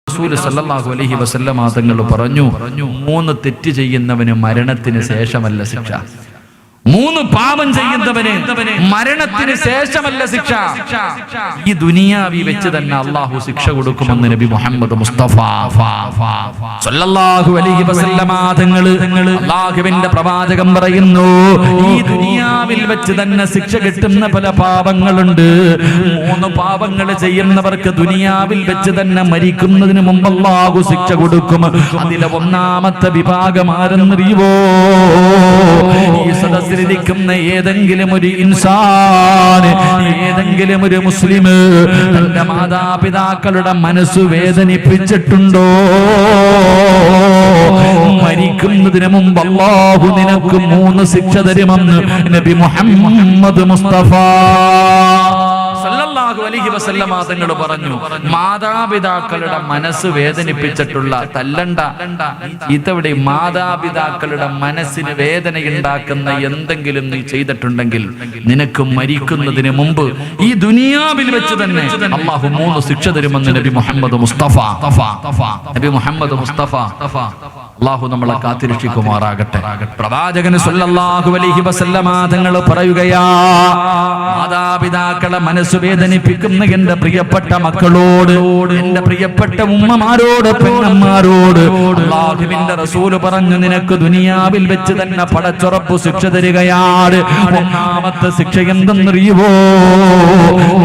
റസൂൽ സല്ലല്ലാഹു അലൈഹി വസല്ലം തങ്ങൾ പറഞ്ഞു, 3 തെറ്റ് ചെയ്യുന്നവന് മരണത്തിന് ശേഷമല്ല ശിക്ഷ. 3 പാപം ചെയ്യുന്നവന് മരണത്തിന് ശേഷമല്ല ശിക്ഷ. ഈ ദുനിയാവിൽ വെച്ച് തന്നെ അള്ളാഹു ശിക്ഷ കൊടുക്കുമെന്ന് നബി മുഹമ്മദ് മുസ്തഫ സല്ലല്ലാഹു അലൈഹി വസല്ലം തങ്ങൾ അല്ലാഹുവിന്റെ പ്രവാചകൻ പറയുന്നു, ഈ ദുനിയാവിൽ വെച്ച് തന്നെ ശിക്ഷ കിട്ടുന്ന പല പാപങ്ങളുണ്ട്. 3 പാപങ്ങൾ ചെയ്യുന്നവർക്ക് ദുനിയാവിൽ വെച്ച് തന്നെ മരിക്കുന്നതിന് മുമ്പ് അല്ലാഹു ശിക്ഷ കൊടുക്കും. അതിലെ 1ാമത്തെ വിഭാഗം ആരെന്നറിയുവോ? ഈ സദസ്സിലിരിക്കുന്ന ഏതെങ്കിലും ഒരു ഇൻസാൻ, ഏതെങ്കിലും ഒരു മുസ്ലിം തന്റെ മാതാപിതാക്കളുടെ മനസ്സ് വേദനിപ്പിച്ചിട്ടുണ്ടോ? മരിക്കുന്നതിന് മുമ്പ് അല്ലാഹു നിനക്ക് 3 ശിക്ഷ തരുമെന്ന് നബി മുഹമ്മദ് മുസ്തഫ സല്ലല്ലാഹു അലൈഹി വസല്ലം തങ്ങൾ പറഞ്ഞു. മാതാപിതാക്കളുടെ മനസ്സ് വേദനിപ്പിച്ചിട്ടുള്ള, തല്ലണ്ട ഇതവിടെ, മാതാപിതാക്കളുടെ മനസ്സിന് വേദനയുണ്ടാക്കുന്ന എന്തെങ്കിലും നീ ചെയ്തിട്ടുണ്ടെങ്കിൽ നിനക്ക് മരിക്കുന്നതിന് മുമ്പ് ഈ ദുനിയാവിൽ വെച്ച് തന്നെ അല്ലാഹു 3 ശിക്ഷ തരുമെന്ന് നബി മുഹമ്മദ് മുസ്തഫ നബി മുഹമ്മദ് മുസ്തഫ അല്ലാഹു നമ്മളെ കാത്തിരക്ഷിക്കുമാറാകട്ടെ. പ്രവാചകൻ സല്ലല്ലാഹു അലൈഹി വസല്ലം തങ്ങൾ പറയുകയാ, മാതാപിതാക്കളെ മനസ്സ് വേദനിപ്പിക്കുന്ന എന്റെ പ്രിയപ്പെട്ട മക്കളോട്, എന്റെ പ്രിയപ്പെട്ട ഉമ്മമാരോട്, പെണ്ണന്മാരോട് അല്ലാഹുവിന്റെ റസൂൽ പറഞ്ഞു, നിനക്ക് ദുനിയാവിൽ വെച്ച് തന്നെ പടച്ചുറപ്പ് ശിക്ഷ തരികയാണ്. 1ാമത്തെ ശിക്ഷ എന്തെന്നറിയുവോ?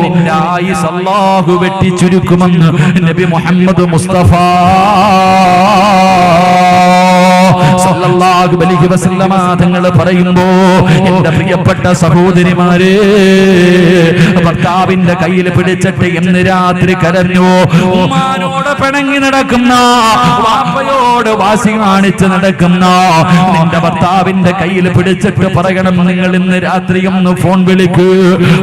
നിന്റെ ആയുസ് അല്ലാഹു വെട്ടി ചുരുക്കുമെന്ന് നബി മുഹമ്മദ് മുസ്തഫ സല്ലല്ലാഹു അലൈഹി വസല്ലം തങ്ങൾ പറയുമ്പോ, എന്റെ പ്രിയപ്പെട്ട സഹോദരിമാരെ, ഭർത്താവിന്റെ കയ്യിൽ പിടിച്ചിട്ട് എന്ന് രാത്രി കരഞ്ഞു, ഉമ്മാനോട് പിണങ്ങി നടക്കുന്ന, വാപ്പയോട് വാശി കാണിച്ച് നടക്കുന്ന നിന്റെ ഭർത്താവിന്റെ കയ്യിൽ പിടിച്ചിട്ട് പറയണം, നിങ്ങൾ ഇന്ന് രാത്രി ഒന്ന് ഫോൺ വിളിക്ക്,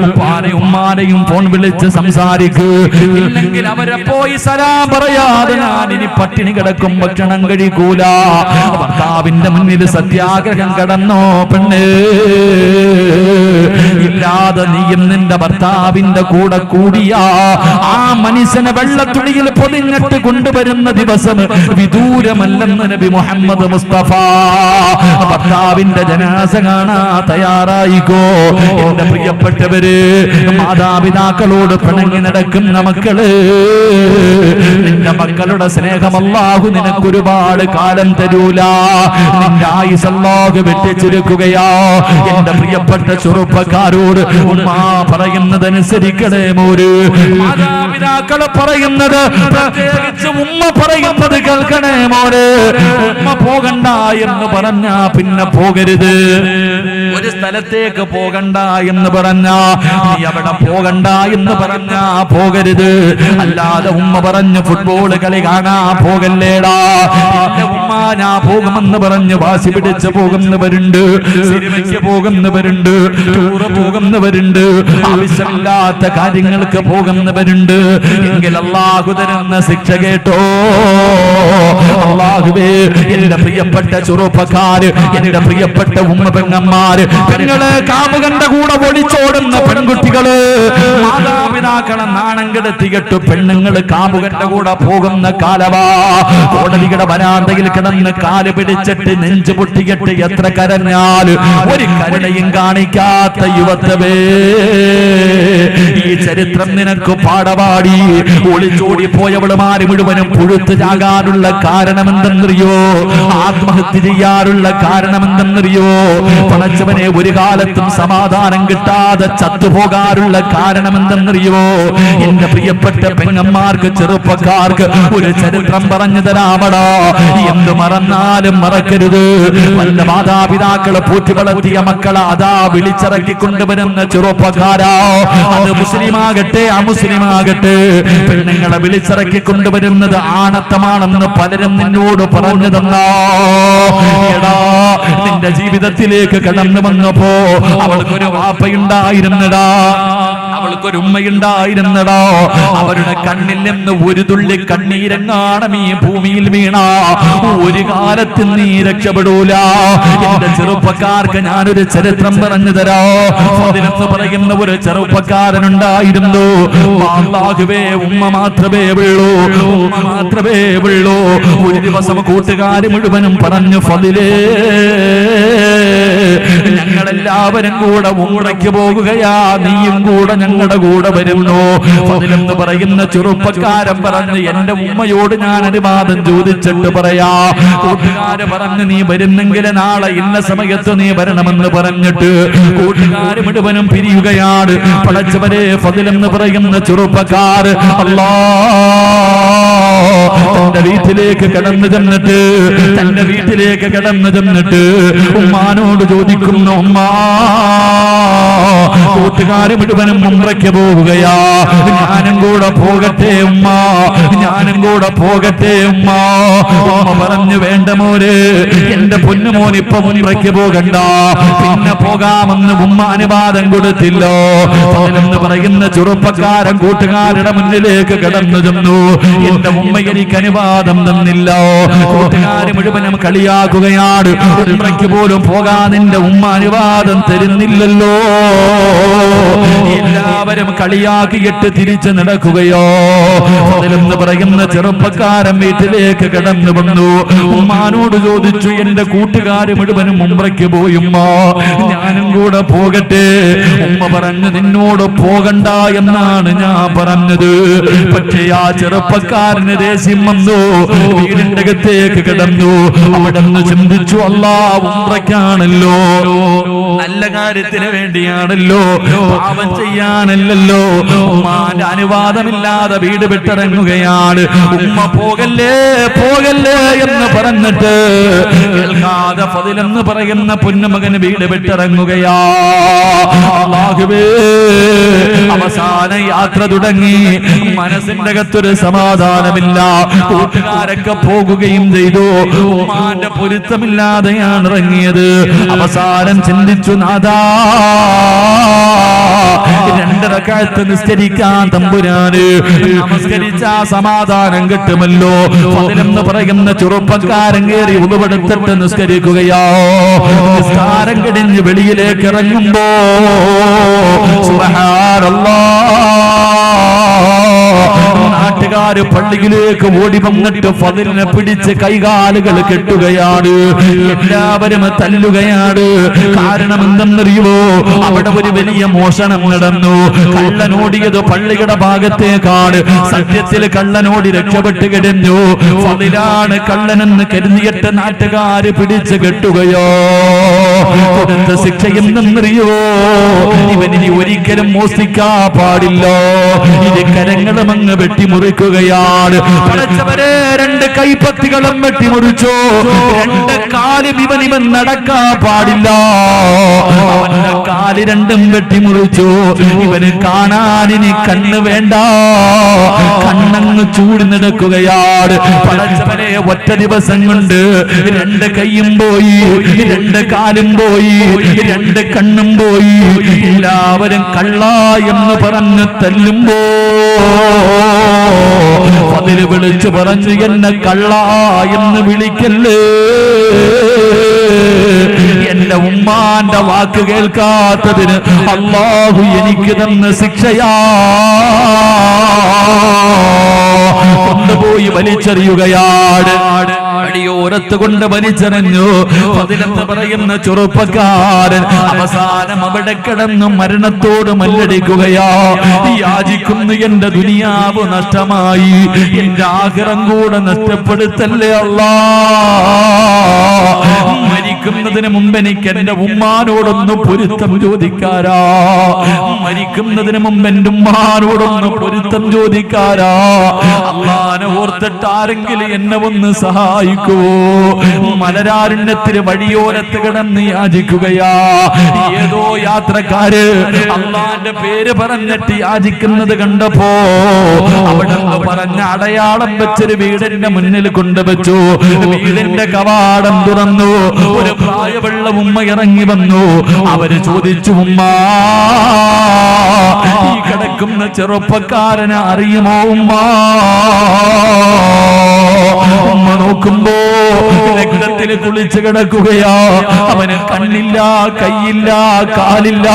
ഉപ്പാനെയും ഉമ്മാനെയും ഫോൺ വിളിച്ച് സംസാരിക്ക്, ഇല്ലെങ്കിൽ അവരെ പോയി സലാം പറയാതെ ഞാൻ ഇനി പട്ടിണി കിടക്കും, ഭക്ഷണം കഴിക്കൂല. ഭർത്താവിന്റെ മുന്നിൽ സത്യാഗ്രഹം കടന്നോ പെണ്ണേ? ഇല്ലാതെ നീയും നിന്റെ ഭർത്താവിന്റെ കൂടെ കൂടിയ ആ മനുഷ്യനെ വെള്ളത്തുണിയിൽ പൊതിഞ്ഞിട്ട് കൊണ്ടുവരുന്ന ദിവസം വിദൂരമല്ലെന്ന് നബി മുഹമ്മദ് മുസ്തഫ. ഭർത്താവിന്റെ ജനാസ കാണാ തയ്യാറായിക്കോ. എന്റെ പ്രിയപ്പെട്ടവര്, മാതാപിതാക്കളോട് പിണങ്ങി നടക്കുന്ന മക്കള്, നിന്റെ മക്കളുടെ സ്നേഹം അല്ലാഹു നിനക്ക് ഒരുപാട് കാലം തരൂല. നിന്റെ ആയുസ് അല്ലാഹു വെട്ടിച്ചുരുക്കുകയാ. എന്റെ പ്രിയപ്പെട്ട ചെറുപ്പക്കാരോട് ഉമ്മ പറയുന്നതനുസരിക്കണേ മോര്. മാതാപിതാക്കൾ പറയുന്നത്, പ്രത്യേകിച്ച് ഉമ്മ പറയുന്നത് കേൾക്കണേ മോര്. ഉമ്മ പോകണ്ട എന്ന് പറഞ്ഞാ പിന്നെ പോകരുത്. ഒരു സ്ഥലത്തേക്ക് പോകണ്ട എന്ന് പറഞ്ഞാ നീ അവിടെ പോകണ്ട എന്ന് പറഞ്ഞാ പോകരുത്. അല്ലാതെ ഉമ്മ പറഞ്ഞു ഫുട്ബോൾ കളി കാണാ പോകല്ലേടാ, എന്റെ ഉമ്മ ഞാൻ പോകുമെന്ന് പറഞ്ഞ് വാശി പിടിച്ച് പോകുന്നവരുണ്ട്, സിനിമയ്ക്ക് പോകുന്നവരുണ്ട്, ടൂറ് പോകുന്നവരുണ്ട്, ആവശ്യമില്ലാത്ത കാര്യങ്ങൾക്ക് പോകുന്നവരുണ്ട്. എങ്കിൽ അല്ലാഹു തരുന്ന ശിക്ഷ കേട്ടോ. അല്ലാഹുവേ, എന്റെ പ്രിയപ്പെട്ട ചെറുപ്പക്കാര്, എന്റെ പ്രിയപ്പെട്ട ഉമ്മ പെങ്ങന്മാര്, പെങ്ങള്, കാമുകന്റെ കൂടെ ഒളിച്ചോടുന്ന പെൺകുട്ടികള്, മാതാപിതാക്കളെ നാണം കെടുത്തിയിട്ട് പെണ്ണുങ്ങള് കാമുകന്റെ കൂടെ പോകുന്ന കാലവാ. കോടതിയുടെ വരാന്തയിൽ കിടന്ന് കാല് പിടിച്ചിട്ട് നെഞ്ചു പൊട്ടിയിട്ട് എത്ര കരഞ്ഞാല് ഒരു കരുണയും കാണിക്കാത്ത യുവത്വേ, ഈ ചരിത്രം നിനക്ക് പാടപാടി. ഒളിച്ചോടി പോയവളുമാര് മുഴുവനും പുഴുത്തു ചാകാനുള്ള കാരണമെന്തെന്നറിയോ? ആത്മഹത്യ ചെയ്യാറുള്ള കാരണമെന്തെന്നറിയോ? പടച്ചവനെ, ഒരു കാലത്തും സമാധാനം കിട്ടാതെ ചത്തുപോകാറുള്ള കാരണമെന്തെന്നറിയോ? എന്റെ പ്രിയപ്പെട്ട പെങ്ങന്മാർക്ക്, ചെറുപ്പക്കാർക്ക് ഒരു ചരിത്രം പറഞ്ഞു തരാമടാ. എന്ത് മറന്നാലും മറക്കരുത്. വല്ല മാതാപിതാക്കളെ പൂറ്റി വളർത്തിയ മക്കളെ അതാ വിളിച്ചിറക്കി കൊണ്ടുവരുന്ന ചെറുപ്പക്കാരാ, അത് മുസ്ലിമാകട്ടെ അമുസ്ലിമാകട്ടെ, പെണ്ണുങ്ങളെ വിളിച്ചിറക്കി കൊണ്ടുവരുന്നത് ആണത്തമാണെന്ന് പലരും നിന്നോട് പറഞ്ഞു തന്നോ? എടാ, നിന്റെ ജീവിതത്തിലേക്ക് കടന്നു വന്നപ്പോ അവൾക്കൊരു വാപ്പയുണ്ടായിരുന്നടാ. അവൾക്കൊരു ഉമ്മയുണ്ടായിരുന്നടോ. അവരുടെ കണ്ണിൽ നിന്ന് ഒരു തുള്ളി കണ്ണീരെങ്ങാണം ഈ ഭൂമിയിൽ വീണ ഒരു കാലത്ത് നീ രക്ഷപ്പെടൂല. എന്റെ ചെറുപ്പക്കാർക്ക് ഞാനൊരു ചരിത്രം പറഞ്ഞു തരാ. അതിനെന്ന് പറയുന്ന ഒരു ചെറുപ്പക്കാരനുണ്ടായിരുന്നു. അല്ലാഹുവേ, ഉമ്മ മാത്രമേ ഉള്ളൂ, ഉമ്മ മാത്രമേ ഉള്ളൂ. ഒരു ദിവസം കൂട്ടുകാർ മുഴുവനും പറഞ്ഞു, ഫളിലേ, ഞങ്ങളെല്ലാവരും കൂടെ ഉംറയ്ക്ക് പോകുകയാ, നീയും കൂടെ ഞങ്ങളുടെ കൂടെ വരുന്നു. ഫളിലെന്ന് പറയുന്ന ചെറുപ്പക്കാരൻ പറഞ്ഞു, എന്റെ ഉമ്മയോട് ഞാൻ അനുവാദം ചോദിച്ചിട്ട് പറയാ. കൂട്ടുകാര് പറഞ്ഞു, നീ വരുന്നെങ്കിൽ നാളെ ഇന്ന സമയത്ത് നീ വരണമെന്ന് പറഞ്ഞിട്ട് കൂട്ടുകാര് മുഴുവനും പിരിയുകയാണ്. പടച്ചവരെ, ഫളിലെന്ന് പറയുന്ന ചെറുപ്പക്കാർ തന്റെ വീട്ടിലേക്ക് കടന്നു ചെന്നിട്ട് ഉമ്മാനോട് ചോദിക്കുന്നു, ഉമ്മ, കൂട്ടുകാര് മുഴുവനും ഉംറയ്ക്ക് പോവുകയാ, ഞാനും കൂടെ പോകട്ടെ ഉമ്മ, ഞാനും കൂടെ പോകട്ടെ ഉമ്മ. ഉമ്മ പറഞ്ഞു, വേണ്ട മോനെ, എന്റെ പൊന്നുമോൻ ഇപ്പൊ ഉംറയ്ക്ക് പോകണ്ട, പിന്നെ പോകാമെന്ന് ഉമ്മ അനുവാദം കൊടുത്തില്ലോ. എന്ന് പറയുന്ന ചെറുപ്പക്കാരൻ കൂട്ടുകാരുടെ മുന്നിലേക്ക് കടന്നു ചെന്നു. എന്റെ ഉമ്മ എനിക്ക് അനുവാദം തന്നില്ലോ. കൂട്ടുകാര് മുഴുവനും കളിയാക്കുകയാണ്. ഉംറയ്ക്ക് പോലും പോകാൻ എന്റെ ഉമ്മ അനുവാദം തരുന്നില്ലല്ലോ. എല്ലാവരും കളിയാക്കിയിട്ട് തിരിച്ചു നടക്കുകയോ. എന്ന് പറയുന്ന ചെറുപ്പക്കാരൻ വീട്ടിലേക്ക് കടന്നു വന്നു. ഉമ്മാനോട് ചോദിച്ചു, എന്റെ കൂട്ടുകാര് മുഴുവനും ഉംറയ്ക്ക് പോയുമ്മോ, ഞാനും കൂടെ പോകട്ടെ? ഉമ്മ പറഞ്ഞു, നിന്നോട് പോകണ്ട എന്നാണ് ഞാൻ പറഞ്ഞത്. പക്ഷേ ആ ചെറുപ്പക്കാരന് ദേഷ്യം വന്നു. വീടിന്റെ അകത്തേക്ക് കിടന്നു. അവിടെ നിന്ന് ചിന്തിച്ചു, അല്ലാഹ് ഉംറയ്ക്കാണല്ലോ, നല്ല കാര്യത്തിന് വേണ്ടിയാണല്ലോ, പാപം ചെയ്യാനല്ലല്ലോ. ഉമ്മാന്റെ അനുവാദമില്ലാതെ വീട് വിട്ടിറങ്ങുകയാണ്. ഉമ്മ പോകല്ലേ പോകല്ലേ എന്ന് പറഞ്ഞിട്ട് കേൾക്കാതെ ഫളിലെന്ന് പറയുന്ന പൊന്നുമകൻ വീട് വിട്ടിറങ്ങുകയാ. അല്ലാഹുവേ, അവസാന യാത്ര തുടങ്ങി. മനസ്സിന്റെ അകത്തൊരു സമാധാനമില്ല. കൂട്ടുകാരൊക്കെ പോകുകയും ചെയ്തു. ഉമ്മാന്റെ പൊരുത്തമില്ലാതെയാണ് ഇറങ്ങിയത്. അവസാനം ചിന്തിച്ചു, നാദാ, 2 റക്അത്ത് നിസ്കരിക്കാൻ തമ്പുരാന് നമസ്കരിച്ച സമാധാനം കിട്ടുമല്ലോ. ഫളിലെന്ന് പറയുന്ന ചെറുപ്പക്കാരൻ കയറി ഉളുവെടുത്തിട്ട് നിസ്കരിക്കുകയോ. നിസ്കാരം കഴിഞ്ഞ് വെളിയിലേക്ക് ഇറങ്ങുമ്പോ നാട്ടുകാര് പള്ളിയിലേക്ക് ഓടി വന്നിട്ട് ഫളിലിനെ പിടിച്ച് കൈകാലുകൾ കെട്ടുകയാണ്. എല്ലാവരും തല്ലുകയാണ്. കാരണം എന്തെന്നറിയുമോ? അവിടെ ഒരു വലിയ മോഷണം നടന്നു. കള്ളനോടിയത് പള്ളിയുടെ ഭാഗത്തേക്കാണ്. സത്യത്തിൽ കള്ളനോടി രക്ഷപ്പെട്ട് കിടന്നു. ഫളിലാണ് കള്ളനെന്ന് കരുതിയിട്ട് നാട്ടുകാര് പിടിച്ച് കെട്ടുകയോ. കൊടുത്ത ശിക്ഷ എന്തെന്നറിയോ? ഇവനിനി ഒരിക്കലും മോഷ്ടിക്കാൻ പാടില്ല. ഇത് കരങ്ങളും അങ്ങ് വെട്ടിമുറിക്കുകയാണ്. പടച്ചവരെ, 2 കൈപ്പത്തികളും വെട്ടിമുറിച്ചു. 2 കാലും ഇവൻ നടക്കാൻ പാടില്ല. അവന്റെ കാല് 2ഉം വെട്ടിമുറിച്ചു. ഇവന് കാണാനിനി കണ്ണ് വേണ്ട, കണ്ണങ്ങ് ചൂടി നടക്കുകയാണ്. പടച്ചവരെ, ഒറ്റ ദിവസം കൊണ്ട് 2 കൈയും പോയി, 2 കാലും പോയി, 2 കണ്ണും പോയി. എല്ലാവരും കള്ള എന്ന് പറഞ്ഞ് തല്ലുമ്പോ ഫളില് വിളിച്ചു പറഞ്ഞു, എന്നെ കള്ള എന്ന് വിളിക്കല്ലേ. എന്റെ ഉമ്മാന്റെ വാക്ക് കേൾക്കാത്തതിന് അല്ലാഹു എനിക്ക് തന്ന ശിക്ഷയാ. കൊണ്ടുപോയി വലിച്ചെറിയുകയാണ്. അടിയോരത്ത് കൊണ്ട് വലിച്ചെറിഞ്ഞു. ഫളിലെന്ന് പറയുന്ന ചെറുപ്പക്കാരൻ അവസാനം അവിടെ കിടന്നു മരണത്തോട് മല്ലടിക്കുകയാ. യാചിക്കുന്നു, എന്റെ ദുനിയാവ് നഷ്ടമായി, എന്റെ ആഖിറം കൂടെ നഷ്ടപ്പെടുത്തല്ലേ അല്ലാഹ്. മരിക്കുന്നതിന് മുമ്പ് എനിക്ക് എന്റെ ഉമ്മാനോടൊന്ന് പൊരുത്തം ചോദിക്കാരാ. മരിക്കുന്നതിന് മുമ്പ് എന്റെ ഉമ്മാനോടൊന്ന് പൊരുത്തം ചോദിക്കാരാ. അള്ളാനെ ഓർത്തിട്ട് ആരെങ്കിലും എന്നെ ഒന്ന് സഹായിക്കുവോ? മലരാരണ്യത്തിന് വഴിയോരത്ത് കിടന്ന് യാചിക്കുകയാ. ഏതോ യാത്രക്കാര് അള്ളാന്റെ പേര് പറഞ്ഞിട്ട് യാചിക്കുന്നത് കണ്ടപ്പോ അവിടെ പറഞ്ഞ അടയാളം വെച്ചൊരു വീടിന്റെ മുന്നിൽ കൊണ്ടുവച്ചു. വീടിന്റെ കവാടം തുറന്നു. ഒരു ഒരു പ്രായമുള്ള ഉമ്മ ഇറങ്ങി വന്നു. അവര് ചോദിച്ചു, ഉമ്മ, ഈ കിടക്കുന്ന ചെറുപ്പക്കാരനെ അറിയുമോ ഉമ്മ? ഉമ്മ നോക്കുമ്പോ രക്തത്തിൽ കുളിച്ച് കിടക്കുകയാ. അവന് കണ്ണില്ല, കൈയില്ല, കാലില്ല.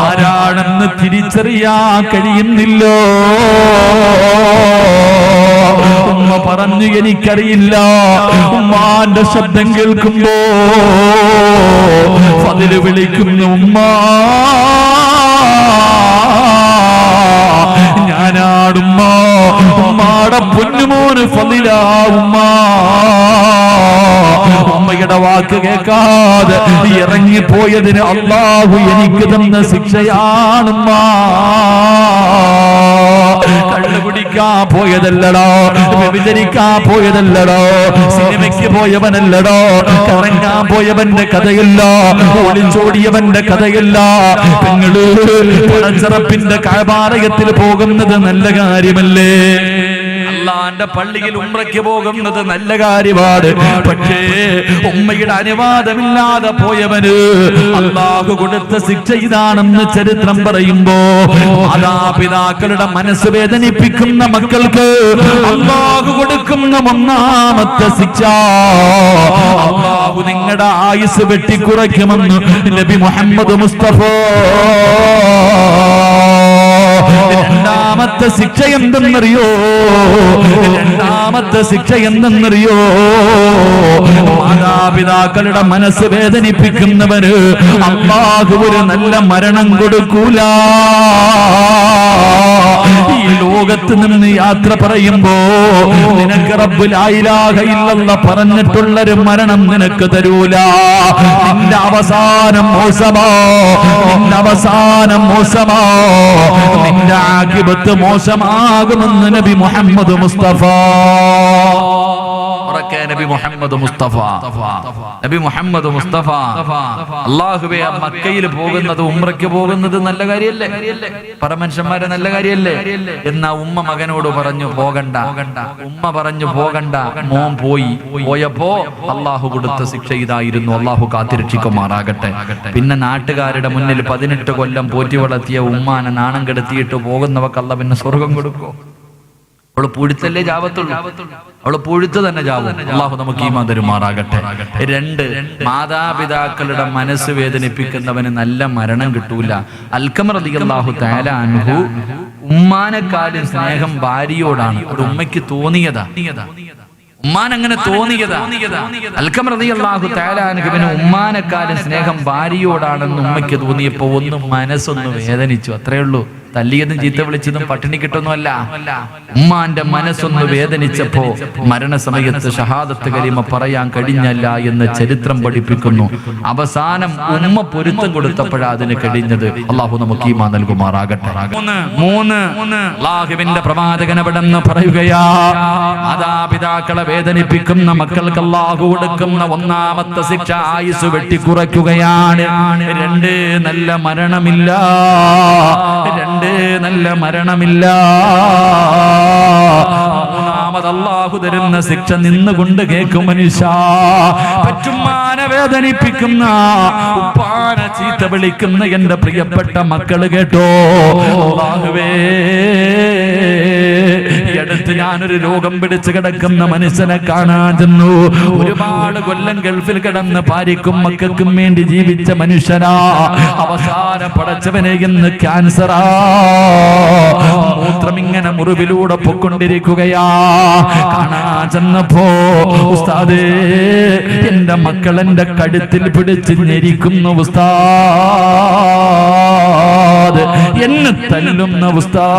ആരാണെന്ന് തിരിച്ചറിയാൻ കഴിയുന്നില്ലോ. ഉമ്മ പറഞ്ഞു, എനിക്കറിയില്ല. ഉമ്മാന്റെ ശബ്ദം കേൾക്കുമ്പോ ഫദില് വിളിക്കുന്നു, ഉമ്മ, ഞാനാടുമ്മ, ഉമ്മാടെ പൊന്നുമോന് ഫദിലാ ഉമ്മ. ഉമ്മയുടെ വാക്ക് കേൾക്കാതെ ഇറങ്ങിപ്പോയതിന് അല്ലാഹു എനിക്ക് തന്ന ശിക്ഷയാണുമ്മ. കള്ളു കുടിക്കാൻ പോയതല്ലടോ, വ്യഭിചരിക്കാൻ പോയതല്ലടോ, സിനിമയ്ക്ക് പോയവനല്ലടോ, കറങ്ങാൻ പോയവന്റെ കഥയല്ല, ഒളിച്ചോടിയവന്റെ കഥയല്ല. പെങ്ങള് പടച്ചറപ്പിന്റെ കഅബാലയത്തിൽ പോകുന്നത് നല്ല കാര്യമല്ലേ? അല്ലാഹുവിന്റെ പള്ളിയിൽ ഉംറയ്ക്ക് പോകുന്നത് നല്ല കാര്യമാണ്. പക്ഷേ ഉമ്മയുടെ അനുവാദമില്ലാതെ പോയവന് അല്ലാഹു കൊടുത്ത ശിക്ഷ ഇതാണെന്ന് ചരിത്രം പറയുമ്പോ, മാതാപിതാക്കളുടെ മനസ്സ് വേദനിപ്പിക്കുന്ന മക്കൾക്ക് അല്ലാഹു കൊടുക്കുന്ന ഒന്നാമത്തെ ശിക്ഷ, അല്ലാഹു നിങ്ങളുടെ ആയുസ് വെട്ടിക്കുറയ്ക്കുമെന്ന് നബി മുഹമ്മദ് മുസ്തഫ. രണ്ടാമത്തെ ശിക്ഷ എന്തെന്നറിയോ? രണ്ടാമത്തെ ശിക്ഷ എന്തെന്നറിയോ? മാതാപിതാക്കളുടെ മനസ്സ് വേദനിപ്പിക്കുന്നവന് അല്ലാഹു ഒരു നല്ല മരണം കൊടുക്കൂല. ഈ ലോകത്ത് നിന്ന് യാത്ര പറയുമ്പോ നിനക്ക് റബ്ബ് ലാ ഇലാഹ ഇല്ലല്ലാഹ് പറഞ്ഞിട്ടുള്ളൊരു മരണം നിനക്ക് തരൂല. നിന്റെ അവസാനം മോശമാ, നിന്റെ അവസാനം മോശമാ, നിന്റെ ആഖിബത്ത് മോശമാകുമെന്ന് നബി മുഹമ്മദ് മുസ്തഫ. നബി മുഹമ്മദ് മുസ്തഫ, നബി മുഹമ്മദ് മുസ്തഫ. അല്ലാഹുവേ, മക്കയിൽ പോകുന്നത്, ഉംറയ്ക്ക് പോകുന്നത് നല്ല കാര്യല്ലേ? പരമനുഷ്യന്മാരെ നല്ല കാര്യല്ലേ? എന്നാ ഉമ്മ മകനോട് പറഞ്ഞു പോകണ്ട. ഉമ്മ പറഞ്ഞു പോകണ്ട. മോൻ പോയപ്പോ അല്ലാഹു കൊടുത്ത ശിക്ഷ ഇതായിരുന്നു. അല്ലാഹു കാത്തിരക്ഷിക്കുമാറാകട്ടെ. പിന്നെ നാട്ടുകാരുടെ മുന്നിൽ 18 കൊല്ലം പോറ്റി വളർത്തിയ ഉമ്മാനെ നാണം കെടുത്തിയിട്ട് പോകുന്നവർക്ക് അല്ലാഹു പിന്നെ സ്വർഗം കൊടുക്കോ? അവള് പുഴുത്തല്ലേ ജാവത്തുള്ളൂ, അവള് പുഴുത്ത് തന്നെ ജാവും. അല്ലാഹു നമുക്ക് ഈമാൻ തരുമാറാകട്ടെ. 2, മാതാപിതാക്കളുടെ മനസ്സ് വേദനിപ്പിക്കുന്നവന് നല്ല മരണം കിട്ടൂല. അൽഖമ റളിയല്ലാഹു തആല അൻഹു ഉമ്മാനെക്കാളും സ്നേഹം ഭാര്യയോടാണ്. ഒരു ഉമ്മയ്ക്ക് തോന്നിയതാ, ഉമ്മാൻ അങ്ങനെ തോന്നിയതാ. അൽഖമ റളിയല്ലാഹു തആല അൻഹുവിന് ഉമ്മാനെക്കാളും സ്നേഹം ഭാര്യയോടാണെന്ന് ഉമ്മയ്ക്ക് തോന്നിയപ്പോ മനസ്സൊന്ന് വേദനിച്ചു, അത്രേ ഉള്ളൂ. തല്ലിയതും ചീത്ത വിളിച്ചതും പട്ടിണി കിട്ടുന്നല്ല. ഉമ്മാന്റെ മനസ്സൊന്ന് വേദനിച്ചപ്പോ മരണസമയത്ത് ഷഹാദത്ത് കലിമ പറയാൻ കഴിഞ്ഞല്ല എന്ന് ചരിത്രം പഠിപ്പിക്കുന്നു. അവസാനം ഉമ്മ പൊരുത്തം കൊടുത്തപ്പോഴാ അതിന് കഴിഞ്ഞത്. അല്ലാഹു നമുക്ക് ഈമാൻ നൽകുമാറാകട്ടെ. 3 അല്ലാഹുവിന്റെ പ്രവാചകൻ അവിടെന്ന് പറയുകയാ, മാതാപിതാക്കളെ വേദനിപ്പിക്കുന്ന മക്കൾക്ക് അല്ലാഹു കൊടുക്കുന്ന ഒന്നാമത്തെ ശിക്ഷ ആയുസ് വെട്ടിക്കുറയ്ക്കുകയാണ്. 2 നല്ല മരണമില്ല. 2 നല്ല മരണമില്ല. 3 അല്ലാഹു തരുന്ന ശിക്ഷ നിന്നുകൊണ്ട് കേൾക്കും മനുഷ്യ. പറ്റുമ്മാനെ വേദനിപ്പിക്കുന്ന, ഉപ്പാനെ ചീത്ത വിളിക്കുന്ന എന്റെ പ്രിയപ്പെട്ട മക്കള് കേട്ടോ. അല്ലാഹുവേ, അടുത്ത് ഞാനൊരു രോഗം പിടിച്ച് കിടക്കുന്ന മനുഷ്യനെ കാണാൻ ചെന്നു. ഒരുപാട് കൊല്ലം ഗൾഫിൽ കിടന്ന് ഭാര്യക്കും മക്കൾക്കും വേണ്ടി ജീവിച്ച മനുഷ്യനാ. അവസാനം പടച്ചവനെ ഇന്ന് ക്യാൻസറാ. മൂത്രം ഇങ്ങനെ മുറിവിലൂടെ പൊക്കൊണ്ടിരിക്കുകയാ. കാണാൻ ചെന്നപ്പോ, ഉസ്താദേ, എന്റെ മക്കൾ എന്റെ കഴുത്തിൽ പിടിച്ച് ഞെരിക്കുന്ന ഉസ്താദ്, എന്നെ തല്ലുന്ന ഉസ്താദ്,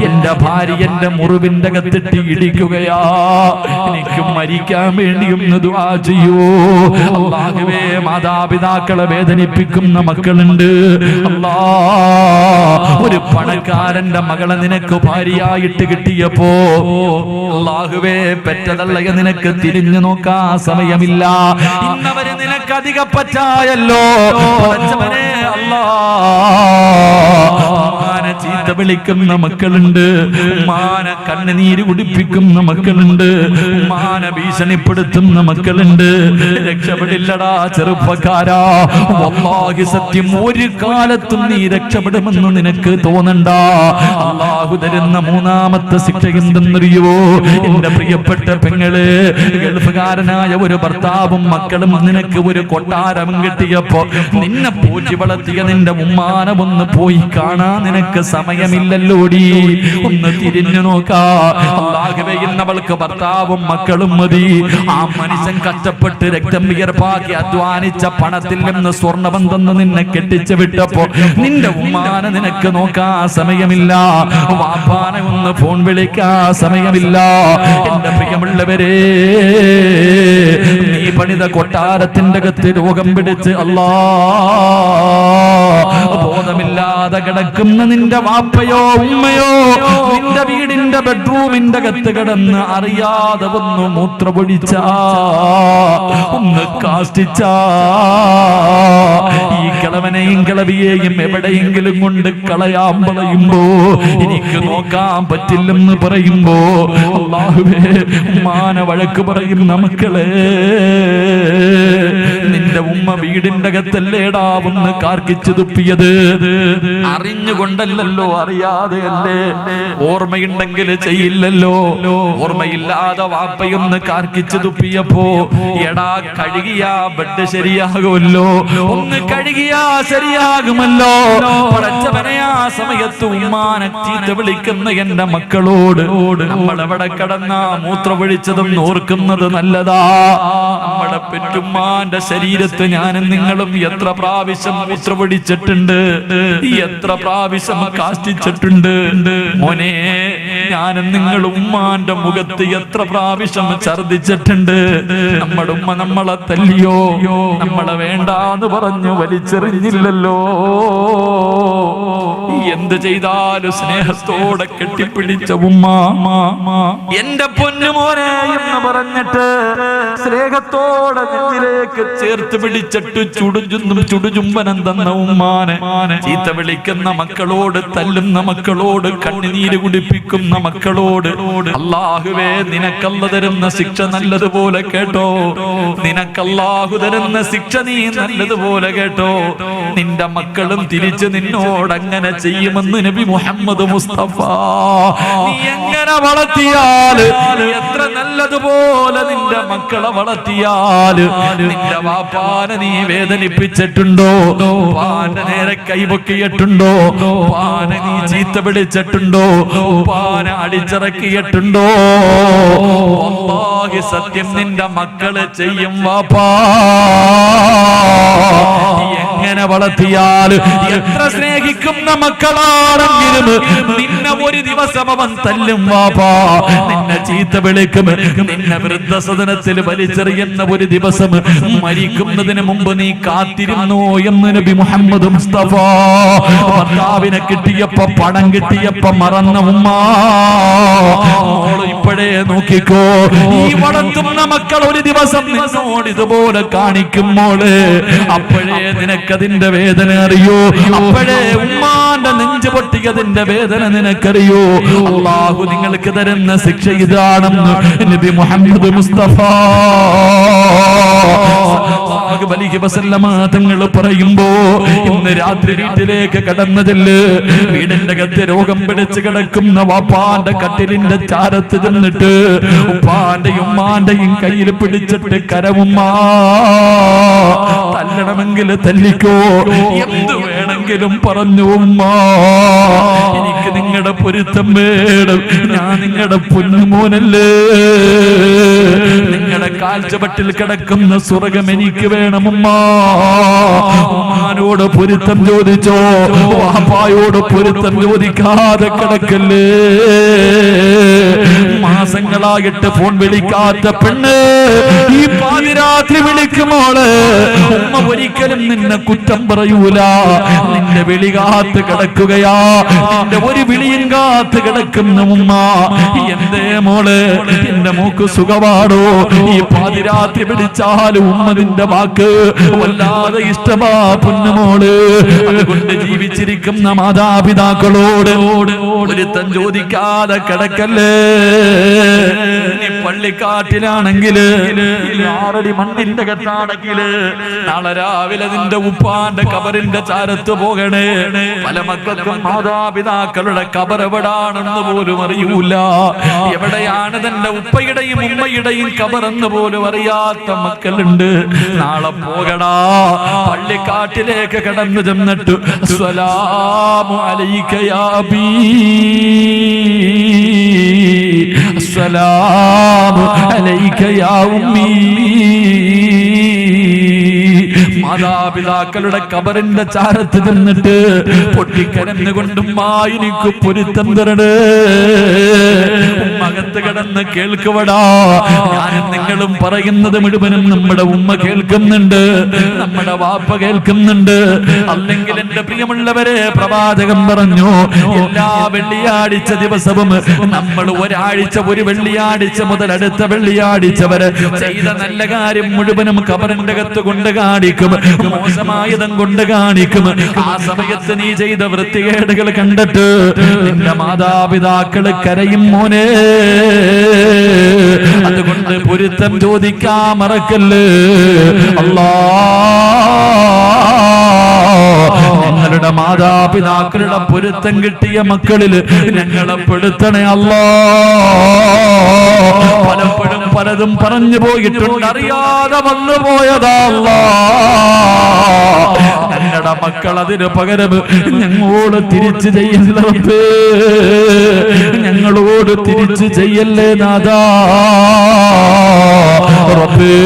എന്റെ ഭാര്യ എന്റെ മുറിവിന്റെ അകത്തിട്ട് ഇടിക്കുകയാ. എനിക്ക് മരിക്കാൻ വേണ്ടി ഒന്ന് ദുആ ചെയ്യൂ. അല്ലാഹുവേ, മാതാപിതാക്കളെ വേദനിപ്പിക്കുന്ന മക്കളുണ്ട്. അല്ലാ, ഒരു പണക്കാരന്റെ മകളെ നിനക്ക് ഭാര്യയായിട്ട് കിട്ടിയപ്പോ, അല്ലാഹുവേ, പെറ്റതള്ളയെ നിനക്ക് തിരിഞ്ഞു നോക്കാൻ സമയമില്ല. ഇന്നവര് നിനക്ക് നിനക്ക് അധിക പറ്റായല്ലോ. പടച്ചവനെ ഉമ്മാനെ ചീത്ത വിളിക്കുന്ന മക്കളുണ്ട്, ഉമ്മാനെ കണ്ണുനീര് കുടിപ്പിക്കുന്ന മക്കളുണ്ട്, ഉമ്മാനെ ഭീഷണിപ്പെടുത്തുന്ന മക്കളുണ്ട്. രക്ഷപ്പെടില്ലടാ ചെറുപ്പക്കാരാ. വല്ലാഹി സത്യം, ഒരു കാലത്തും നീ രക്ഷപ്പെടുമെന്ന് നിനക്ക് തോന്നണ്ട. അല്ലാഹു തരുന്ന മൂന്നാമത്തെ ശിക്ഷ എന്തെന്നറിയുവോ എന്റെ പ്രിയപ്പെട്ട പെങ്ങള്? ഗൾഫുകാരനായ ഒരു ഭർത്താവും മക്കളും നിനക്ക് ഒരു കൊട്ടാരം കിട്ടിയപ്പോ നിന്നെ പോറ്റി വളർത്തിയ നിന്റെ ഉമ്മാനെ ഒന്ന് പോയി കാണാൻ നിനക്ക് സമയമില്ലല്ലോടി. ഒന്ന് തിരിഞ്ഞു നോക്കാ. അല്ലാഹുവേ, ഇന്നവൾക്ക് ഭർത്താവും മക്കളും മതി. ആ മനുഷ്യൻ കഷ്ടപ്പെട്ട് രക്തം വിയർപ്പാക്കി അധ്വാനിച്ച പണത്തിൽ നിന്ന് സ്വർണ്ണബന്ധം നിന്നെ കെട്ടിച്ചു വിട്ടപ്പോ നിന്റെ ഉമ്മാനെ നിനക്ക് നോക്കാ സമയമില്ല. വാപ്പാനെ ഒന്ന് ഫോൺ വിളിക്കാ സമയമില്ല. എന്റെ പ്രിയമുള്ളവരെ, നീ പണിത കൊട്ടാരത്തിന്റെ അകത്ത് രോഗം പിടിച്ച് ബോധമില്ലാതെ കിടക്കുന്ന നിന്റെ വാപ്പയോ ഉമ്മയോ നിന്റെ വീടിന്റെ ബെഡ്റൂമിന്റെ അകത്ത് കിടന്ന് അറിയാതെ ഒന്ന് മൂത്രപൊഴിച്ചാ, ഒന്ന് കാഷ്ടിച്ചാ, ഈ കിളവനെയും കിളവിയെയും എവിടെയെങ്കിലും കൊണ്ട് കളയാൻ പറയുമ്പോ, എനിക്ക് നോക്കാൻ പറ്റില്ലെന്ന് പറയുമ്പോ, അല്ലാഹുവേ, ഉമ്മാനെ വഴക്ക് പറയുന്ന മക്കളെ, നിന്റെ ഉമ്മ വീടിന്റെ അകത്തല്ലേടാ ഒന്ന് കാർക്കിച്ചു തുപ്പിയത്? അറിഞ്ഞുകൊണ്ടല്ലോ, അറിയാതെയല്ലേ? ഓർമ്മയുണ്ടെങ്കിൽ ചെയ്യില്ലല്ലോ. ഓർമ്മയില്ലാതെ വാപ്പയൊന്ന് കാർക്കിച്ചു തുപ്പിയപ്പോ, എടാ കഴുകിയാ ബെഡ് ശരിയാകുമല്ലോ, ഒന്ന് കഴുകിയാ ശരിയാകുമല്ലോ. പടച്ചവനെ, ആ സമയത്ത് ഉമ്മാനെ ചീത്ത വിളിക്കുന്ന എന്റെ മക്കളോട് നമ്മളെവിടെ കിടന്നാ മൂത്രമൊഴിച്ചതും ഓർക്കുന്നത് നല്ലതാ. നമ്മുടെ പെറ്റുമ്മാന്റെ ശരീരത്ത് ഞാനും നിങ്ങളും എത്ര പ്രാവശ്യം മൂത്രമൊഴിച്ചിട്ടുണ്ട്, എത്ര പ്രാവശ്യം കാഷ്ടിച്ചിട്ടുണ്ട്. മോനെ, ഞാനും നിങ്ങളും ഉമ്മാന്റെ മുഖത്ത് എത്ര പ്രാവശ്യം ഛർദിച്ചിട്ടുണ്ട്. നമ്മുടെ ഉമ്മ നമ്മളെ തല്ലിയോ, നമ്മളെ വേണ്ടാന്ന് പറഞ്ഞു വലിച്ചെറിഞ്ഞില്ലല്ലോ. എന്ത് ചെയ്താലും സ്നേഹത്തോടെ കെട്ടിപ്പിടിച്ച ഉമ്മ, എന്റെ പൊന്നുമോനെ എന്ന് പറഞ്ഞിട്ട് സ്നേഹത്തോടെ നെഞ്ചിലേക്ക് ചേർത്ത് പിടിച്ചിട്ട് ചുടുചുംബനം തന്ന ഉമ്മാനെ ചീത്ത വിളിക്കുന്ന മക്കളോട്, തല്ലുന്ന മക്കളോട്, കണ്ണുനീര് കുടിപ്പിക്കുന്ന മക്കളോട്, അല്ലാഹുവേ, നിനക്കല്ല തരുന്ന ശിക്ഷ നല്ലതുപോലെ കേട്ടോ. നിനക്കല്ലാഹു തരുന്ന ശിക്ഷ നീ നല്ലതുപോലെ കേട്ടോ. നിന്റെ മക്കളും തിരിച്ച് നിന്നോട് അങ്ങനെ ചെയ്യുമെന്ന് നബി മുഹമ്മദ് മുസ്തഫ. നീ എങ്ങനെ വളർത്തിയാല്, എത്ര നല്ലതുപോലെ നിന്റെ മക്കളെ വളർത്തിയാല്, നിന്റെ വാപ്പാനെ നീ വേദനിപ്പിച്ചിട്ടുണ്ടോ? പാന്റെ നേരെ കൈപൊക്കിയിട്ടുണ്ടോ? പാനെ നീ ചീത്ത വിളിച്ചിട്ടുണ്ടോ? പാനെ അടിച്ചിറക്കിയിട്ടുണ്ടോ? അല്ലാഹു സത്യം, നിന്റെ മക്കളെ ചെയ്യും വാപ്പാ. എങ്ങനെ വളർത്തിയാല്, എത്ര സ്നേഹിക്കുന്ന മക്കളാണെങ്കിലും നിന്നെ ഒരു ദിവസം അവൻ തല്ലും വാപ്പാ, നിന്നെ ചീത്ത വിളിക്കും, നിന്നെ വൃദ്ധസദനത്തിൽ വലിച്ചെറിയുന്ന ഒരു ദിവസം മരിക്കുന്നതിന് മുമ്പ് നീ കാത്തിരുന്നോ എന്ന് നബി മുഹമ്മദ് മുസ്തഫ. ഭർത്താവിനെ കിട്ടിയപ്പോ, പണം കിട്ടിയപ്പോ മറന്ന ഉമ്മ, ഇപ്പോഴേ നോക്കിക്കോ. ഈ വളർത്തുന്ന മക്കൾ ഒരു ദിവസം നിന്നോട് ഇതുപോലെ കാണിക്കുമ്പോള്, അപ്പോഴേ നിനക്കതിന്റെ വേദന അറിയോ. അപ്പോഴേ ഉമ്മാന്റെ നെഞ്ചു പൊട്ടിയതിന്റെ വേദന നിനക്കറിയോ. അല്ലാഹു നിങ്ങൾക്ക് തരുന്ന ശിക്ഷ ഇതാണെന്ന് നബി മുഹമ്മദ് മുസ്തഫ തങ്ങൾ പറയുമ്പോ, ഇന്ന് രാത്രി വീട്ടിലേക്ക് കടന്നതല്ലേ, വീടിന്റെ അകത്ത് രോഗം പിടിച്ച് കിടക്കുന്ന വാപ്പാന്റെ കട്ടിലിന്റെ ചാരത്ത് ചെന്നിട്ട് ഉപ്പാന്റെയും ഉമ്മാന്റെയും കയ്യിൽ പിടിച്ചിട്ട് കരവുമ്മ, തല്ലണമെങ്കിൽ തല്ലിക്കോ, എന്ത് വേണമെങ്കിലും പറഞ്ഞു ഉമ്മ, എനിക്ക് നിങ്ങളുടെ പൊരുത്തം വേണം, ഞാൻ നിങ്ങളുടെ പൊന്നുമോനല്ലേ, നിങ്ങളുടെ കാൽച്ചവട്ടിൽ കിടക്കുന്ന സ്വർഗം എനിക്ക് വേണമുമ്മ. ഉമ്മാനോട് പൊരുത്തം ചോദിച്ചോ, വാപ്പായോട് പൊരുത്തം ചോദിക്കാതെ കിടക്കല്ലേ. മാസങ്ങൾ ദിവസങ്ങളായിട്ട് ഫോൺ വിളിക്കാത്ത പെണ്ണ് ഈ പാതിരാത്രി വിളിക്കുമോള് ഉമ്മ ഒരിക്കലും നിന്നെ കുറ്റം പറയൂല. നിന്റെ വിളി കാത്ത് കിടക്കുകയാ, നിന്റെ ഒരു വിളിയും കാത്ത് കിടക്കുന്ന ഉമ്മ. എന്തേ മോള്, എന്റെ മോക്ക് സുഖമാണോ? ഈ പാതിരാത്രി വിളിച്ചാലും ഉമ്മ നിന്റെ വാക്ക് വല്ലാതെ ഇഷ്ടമാ പൊന്നുമോള്. അതുകൊണ്ട് ജീവിച്ചിരിക്കുന്ന മാതാപിതാക്കളോട് ഒരുത്തൻ ചോദിക്കാതെ കിടക്കല്ലേ. നീ പള്ളിക്കാട്ടിലാണെങ്കില് 6 അടി മണ്ണിന്റെ കെട്ടാണെങ്കില് നാളെ രാവിലെ നിന്റെ ഉപ്പാന്റെ കബറിന്റെ ചാരത്ത് പോകണേ. പല മക്കൾക്കും മാതാപിതാക്കളുടെ കബർ എവിടാണെന്ന് പോലും അറിയൂല. എവിടെയാണ് തന്റെ ഉപ്പയുടെയും ഉമ്മയുടെയും കബറെന്ന് പോലും അറിയാത്ത മക്കളുണ്ട്. നാളെ പോകടാ, പള്ളിക്കാട്ടിലേക്ക് കടന്നു ചെന്നിട്ട് അസ്സലാമു അലൈക യാ അബീ, അസ്സലാമു അലൈക യാ ഉമ്മീ. മാതാപിതാക്കളുടെ കബറിന്റെ ചാരത്ത് ചെന്നിട്ട് പൊട്ടിക്കരഞ്ഞുകൊണ്ടും എനിക്ക് പൊരുത്തം തരണേ. ഉമ്മകത്ത് കിടന്ന് കേൾക്കുവടാ. ഞാനും നിങ്ങളും പറയുന്നത് മുഴുവനും നമ്മുടെ ഉമ്മ കേൾക്കുന്നുണ്ട്, നമ്മുടെ വാപ്പ കേൾക്കുന്നുണ്ട്. അല്ലെങ്കിൽ എന്റെ പ്രിയമുള്ളവരെ, പ്രവാചകൻ പറഞ്ഞു എല്ലാ വെള്ളിയാഴ്ച ദിവസവും നമ്മൾ ഒരാഴ്ച, ഒരു വെള്ളിയാഴ്ച മുതൽ അടുത്ത വെള്ളിയാഴ്ച വരെ ചെയ്ത നല്ല കാര്യം മുഴുവനും കബറിന്റെ അകത്ത് കൊണ്ട് കാണിക്കും, മോശമായതും കൊണ്ട് കാണിക്കും. ആ സമയത്ത് നീ ചെയ്ത വൃത്തികേടുകൾ കണ്ടിട്ട് നിന്റെ മാതാപിതാക്കള് കരയും മോനെ. അതുകൊണ്ട് പൊരുത്തം ചോദിക്കാൻ മറക്കല്ലേ. ഞങ്ങളുടെ മാതാപിതാക്കളുടെ പൊരുത്തം കിട്ടിയ മക്കളിൽ ഞങ്ങളെ പെടുത്തണേ അല്ലാ. പലപ്പോഴും പലതും പറഞ്ഞു പോയിട്ടുണ്ട്, അറിയാതെ വന്നു പോയതാ അല്ലാ. ഞങ്ങളുടെ മക്കൾ അതിന് പകരം ഞങ്ങളോട് തിരിച്ചു ചെയ്യല്ലേ, ഞങ്ങളോട് തിരിച്ചു ചെയ്യല്ലേ നാഥാ. റബ്ബേ,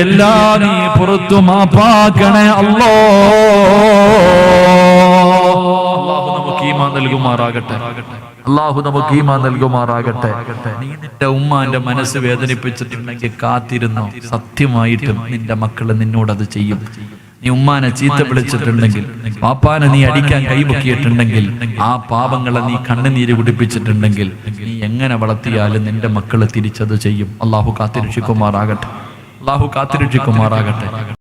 എല്ലാം നീ പുറത്തു മാപ്പാക്കണേ അല്ലാ. അല്ലാഹു നമുക്ക് ഈമാൻ നൽകുമാറാകട്ടെ. അല്ലാഹു നമുക്ക് ഈമാൻ നൽകുമാറാകട്ടെ. നീ നിന്റെ ഉമ്മാന്റെ മനസ്സ് വേദനിപ്പിച്ചിട്ടുണ്ടെങ്കിൽ കാത്തിരുന്നോ, സത്യമായിട്ടും നിന്റെ മക്കള് നിന്നോടത് ചെയ്യും. നീ ഉമ്മാനെ ചീത്ത വിളിച്ചിട്ടുണ്ടെങ്കിൽ, പാപ്പാനെ നീ അടിക്കാൻ കൈപൊക്കിയിട്ടുണ്ടെങ്കിൽ, ആ പാപങ്ങളെ നീ കണ്ണുനീര് കുടിപ്പിച്ചിട്ടുണ്ടെങ്കിൽ, നീ എങ്ങനെ വളർത്തിയാലും നിന്റെ മക്കള് തിരിച്ചത് ചെയ്യും. അല്ലാഹു കാത്തിരക്ഷിക്കുമാറാകട്ടെ. അല്ലാഹു കാത്തിരക്ഷിക്കുമാറാകട്ടെ.